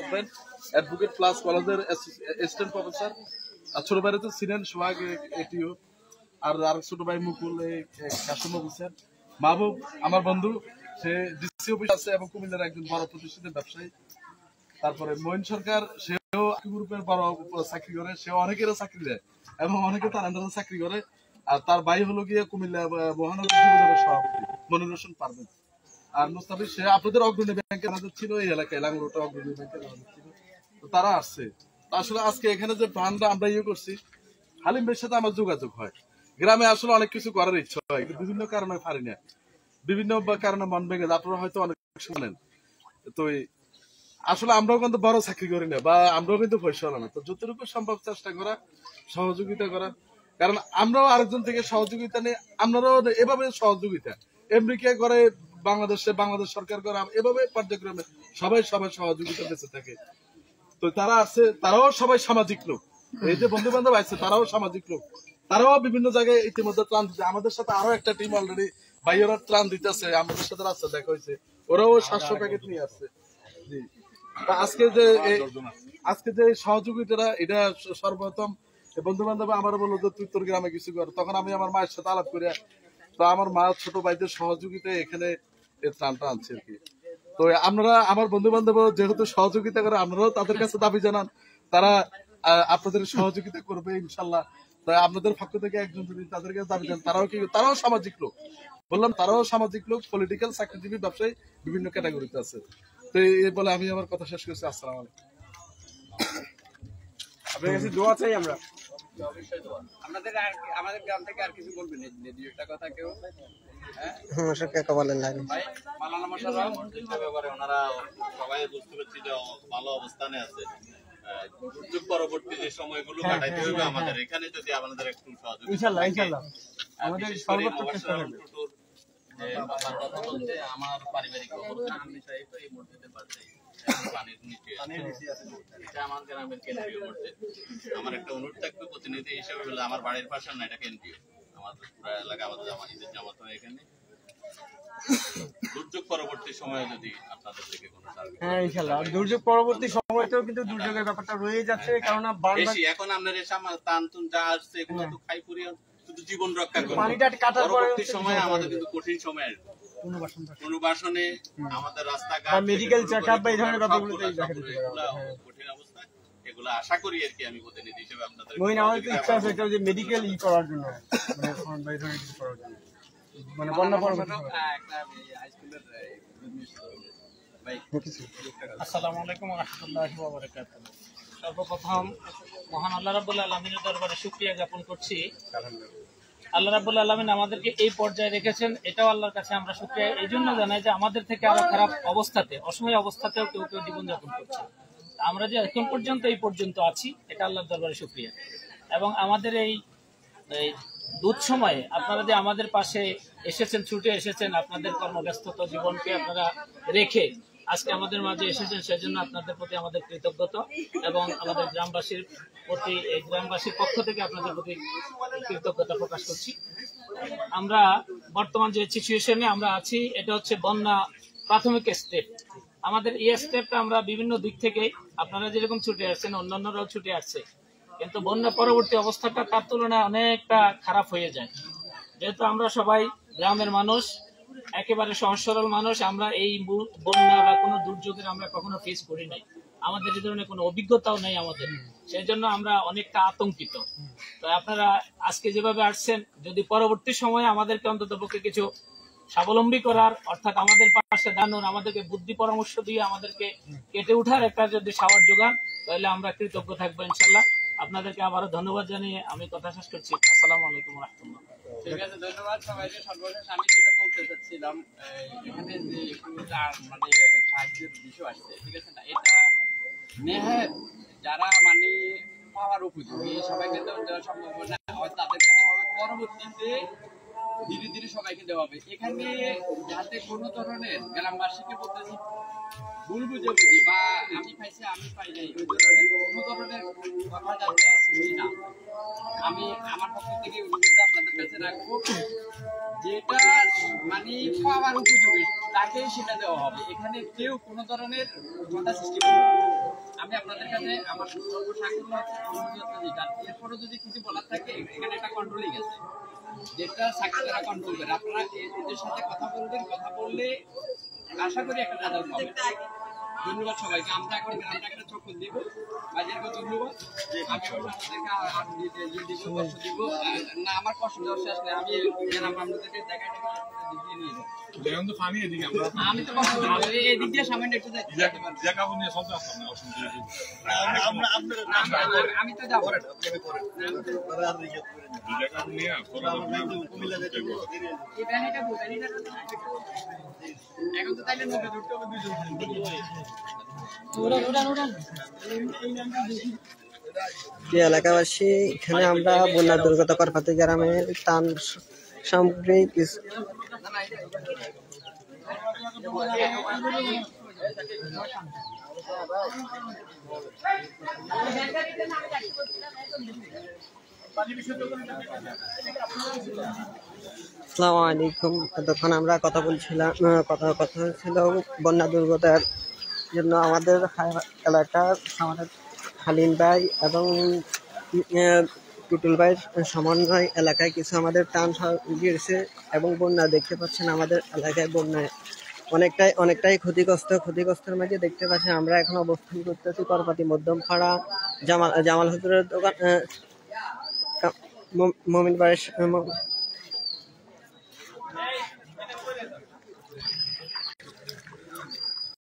Friend, advocate plus কলেজের assistant professor. আর ছোট ভাই তো ছিলেন সোহাগ এটিও, আর ছোট ভাই মুকুল কাস্টম অফিসার। মাহবুব আমার বন্ধু, সে ডিসি অফিস আছে এবং কুমিল্লার একজন বড় প্রতিষ্ঠিত ব্যবসায়ী। তারপরে মঈন সরকার, সেও গ্রুপের বড় চাকরি করে, সেও অনেকেরও চাকরি দেয় এবং অনেকে তার আন্ডারে চাকরি করে। আর তার ভাই হলো গিয়ে কুমিল্লা মহানগর যুবদলের সভাপতি মনির হোসেন পারভেজ। আর মুস্তাফিজ, সে আপনাদের অগ্রণী ব্যাংকের ম্যানেজার ছিল এই এলাকায়, লাঙ্গুরোটা অগ্রণী ব্যাংকের ম্যানেজার ছিল। তো তারা আসছে। আসলে আজকে এখানে যে প্ল্যানটা আমরা করছি, হালিম ভাইয়ের সাথে আমার যোগাযোগ হয়। গ্রামে আসলে অনেক কিছু করার ইচ্ছা হয়, বিভিন্ন কারণে পারি না, বিভিন্ন কারণে মন ভেঙে যায়। আপনারা হয়তো অনেক শোনেন। তো আসলে আমরাও কিন্তু বড় চাকরি করি না, বা আমরাও কিন্তু পয়সা হলো না। তো যতটুকু সম্ভব চেষ্টা করা, সহযোগিতা করা। কারণ আমরাও আরেকজন থেকে সহযোগিতা নিয়ে, আমরাও এভাবে সহযোগিতা আমেরিকা করে, বাংলাদেশ সরকার করে, এভাবে পর্যায়ক্রমে সবাই সহযোগিতা বেঁচে থাকে। তো তারা আছে, তারাও সবাই সামাজিক লোক। এই যে বন্ধু বান্ধব আছে, তারাও সামাজিক লোক। তারাও বিভিন্ন জায়গায় ইতিমধ্যে ত্রাণ দিচ্ছে। আমাদের সাথে আরো একটা টিম অলরেডি ভাইয়েরা ত্রাণ দিতেছে, আমাদের সাথে রাস্তা দেখা হয়েছে, ওরাও 700 প্যাকেট নিয়ে আসছে। জি, আজকে যে সহযোগিতাটা, এটা সর্বপ্রথম বন্ধু বান্ধব আমার বললো যে তুই তোর গ্রামে কিছু কর। তখন আমি আমার মায়ের সাথে আলাপ করে, তো আমার মা ছোট ভাইদের সহযোগিতায় এখানে ত্রাণটা আনছে আর কি। তো আপনারা আমার বন্ধু বান্ধব যেহেতু সহযোগিতা করে, আপনারাও তাদের কাছে দাবি জানান, তারা আপনাদের সহযোগিতা করবে ইনশাল্লাহ। তাই আপনাদের পক্ষ থেকে একজন যদি তাদের কাছে দাবি জানান, তারাও সামাজিক লোক। বললাম, তারাও সামাজিক লোক, পলিটিক্যাল, চাকরিজীবী, ব্যবসায়ী, বিভিন্ন ক্যাটাগরিতে আছে। তো এই বলে আমি আমার কথা শেষ করছি। আসসালামু আলাইকুম। আপনার কাছে দোয়া চাই আমরা। আমাদের গ্রাম থেকে আর কিছু বলবেন? একটা কথা কেউ ওনারা সবাই বুঝতে পারছি যে ভালো অবস্থানে আছে। দুর্যোগ পরবর্তী যে সময়গুলো কাটাইতে হবে আমাদের, এখানে যদি আমাদের একটু সহযোগিতা, ইনশাআল্লাহ আমাদের সর্বোচ্চ চেষ্টা করব। কথা বলতে আমার পারিবারিক অবস্থা, আমি চাই তো এই মসজিদের পাশে পানির নিচে এটা আমার গ্রামের কেন্দ্রীয় মসজিদ। আমার একটা অনুরোধ থাকবে প্রতিনিধি হিসেবে, বলে আমার বাড়ির পাশে না, এটা কেন্দ্রীয় আমাদের এলাকা, আমাদের ঈদের জামাত হয় এখানে। দুর্যোগ পরবর্তী সময়ে যদি আপনাদের থেকে কোনো সার্ভিস, হ্যাঁ ইনশাআল্লাহ দুর্যোগ পরবর্তী সময়তেও কিন্তু দুর্যোগের ব্যাপারটা রয়ে যাচ্ছে। কারণ বেশি এখন আপনাদের তানতুন যা আসছে এগুলো তো খাই পরিয়া শুধু জীবন রক্ষা করবে। পানিটা কাটার পরবর্তী সময়ে আমাদের কিন্তু কঠিন সময় আসবে। পুনর্বাসনে আমাদের রাস্তাঘাট, মেডিকেল চেকআপ বা এই ধরনের ব্যাপারগুলো কঠিন অবস্থা, এগুলো আশা করি আর কি। আমি প্রতিনিধি হিসেবে আপনাদের আমার তো ইচ্ছা আছে যে মেডিকেল করার জন্য, মানে এই ধরনের কিছু করার জন্য, মানে বন্যা পরবর্তী। আসসালামু আলাইকুম ওয়া রাহমাতুল্লাহি ওয়া বারাকাতুহু। সর্বপ্রথম মহান আল্লাহ রাব্বুল আলামিনের দরবারে শুকরিয়া জ্ঞাপন করছি। আল্লাহ রাব্বুল আলামিন আমাদেরকে এই পর্যায়ে রেখেছেন, এটাও আল্লাহর কাছে আমরা শুকরিয়া এই জন্য জানাই যে আমাদের থেকে আরো খারাপ অবস্থাতে, অসহায় অবস্থাতেও কেউ জীবনযাপন করছে। আমরা যে এখন পর্যন্ত এই পর্যন্ত আছি, এটা আল্লাহর দরবারে শুকরিয়া। এবং আমাদের এই দুঃসময়ে আপনারা যে আমাদের পাশে এসেছেন, ছুটে এসেছেন, আপনাদের কর্মব্যস্ততা জীবনকে আপনারা রেখে আজকে আমাদের মাঝে এসেছেন, সেজন্য আপনাদের প্রতি আমাদের কৃতজ্ঞতা এবং আমাদের গ্রামবাসীর প্রতি, এই গ্রামবাসীর পক্ষ থেকে আপনাদের প্রতি কৃতজ্ঞতা প্রকাশ করছি। আমরা বর্তমান যে সিচুয়েশনে আমরা আছি, এটা হচ্ছে বন্যা প্রাথমিক স্টেপ। আমাদের এই স্টেপটা আমরা বিভিন্ন দিক থেকে, আপনারা যেরকম ছুটে আসছেন, অন্যান্যরাও ছুটে আসছে, কিন্তু বন্যা পরবর্তী অবস্থাটা তার তুলনায় অনেকটা খারাপ হয়ে যায়। যেহেতু আমরা সবাই গ্রামের মানুষ, একেবারে সহজ সরল মানুষ, আমরা এই বন্যা বা কোনো দুর্যোগের আমরা কখনো ফেস করি নাই, আমাদের এই ধরনের কোনো অভিজ্ঞতাও নেই আমাদের, সেই জন্য আমরা অনেকটা আতঙ্কিত। তো আপনারা আজকে যেভাবে আসছেন, যদি পরবর্তী সময়ে আমাদেরকে অন্ততপক্ষে কিছু স্বাবলম্বী করার, অর্থাৎ আমাদের পাশে দাঁড়ানোর, আমাদেরকে বুদ্ধি পরামর্শ দিয়ে আমাদেরকে কেটে ওঠার একটা যদি সাহস যোগান, তাহলে আমরা কৃতজ্ঞ থাকবো ইনশাল্লাহ। আপনাদেরকে আবারও ধন্যবাদ জানিয়ে আমি কথা শেষ করছি। আসসালামু আলাইকুম ওয়া রাহমাতুল্লাহ। ঠিক আছে, ধন্যবাদ সবাইকে। সর্বশেষ আমি যেটা বলতে চাচ্ছিলাম, এখানে যে মানে সাহায্যের বিষয় আসছে, ঠিক আছে না, এটা নেহাত যারা মানে পাওয়ার উপযোগী সবাইকে দেওয়া সম্ভব না, তাদেরকে দেওয়া হবে পরবর্তীতে, ধীরে ধীরে সবাইকে দেওয়া হবে। এখানে যাতে কোনো ধরনের গ্রামবাসীকে বলতেছি ভুল বুঝাবুঝি বা আমি পাইছি আমি পাই নাই, ওই ধরনের কোনো ধরনের কথা যাতে শুনি না, আমি আমার পক্ষ থেকে অনুরোধ আপনাদের কাছে রাখবো, যেটা মানে পাওয়ার উপযোগী তাকেই সেটা দেওয়া হবে। এখানে কেউ কোনো ধরনের কথা সৃষ্টি করবে। আমি আপনাদের কাছে আমার সর্বসাকুল্য যেটা এরপরে যদি কিছু বলার থাকে এখানে একটা কন্ট্রোলিং আছে যেটা সাকিরা কন্ট্রোল করে আপনারা এদের সাথে কথা বলবেন কথা বললে আশা করি একটা রেজাল্ট পাবেন ধন্যবাদ সবাইকে আমরা এখন গ্রামটা একটা চক্কর দিব বাজারকে ধন্যবাদ আমি আপনাদেরকে দিব না আমার কষ্ট দেওয়ার শেষ নেই আমি গ্রাম আপনাদেরকে দেখাই দিয়ে নিয়ে আমি তো এদিক দিয়ে সামান্য একটু আমি তো যাবো এখন তো তাইলে নদী ঢুকতে হবে এলাকাবাসী এখানে আমরা বন্যা দুর্গত করপাতি গ্রামের ত্রাণ সামগ্রী আসসালামু আলাইকুম। এতক্ষণ আমরা কথা বলছিলাম কথা হচ্ছিল বন্যা দুর্গতার জন্য আমাদের এলাকার আমাদের খালিন ভাই এবং টুটুল ভাইয়ের সমন্বয় এলাকায় কিছু আমাদের ত্রাণ গিয়েছে এবং বন্যা দেখতে পাচ্ছেন আমাদের এলাকায় বন্যায় অনেকটাই ক্ষতিগ্রস্তের মাঝে দেখতে পাচ্ছেন আমরা এখন অবস্থান করতেছি করপাতি মধ্যমপাড়া জামাল হুজুরের দোকান মমিন ভাইয়ের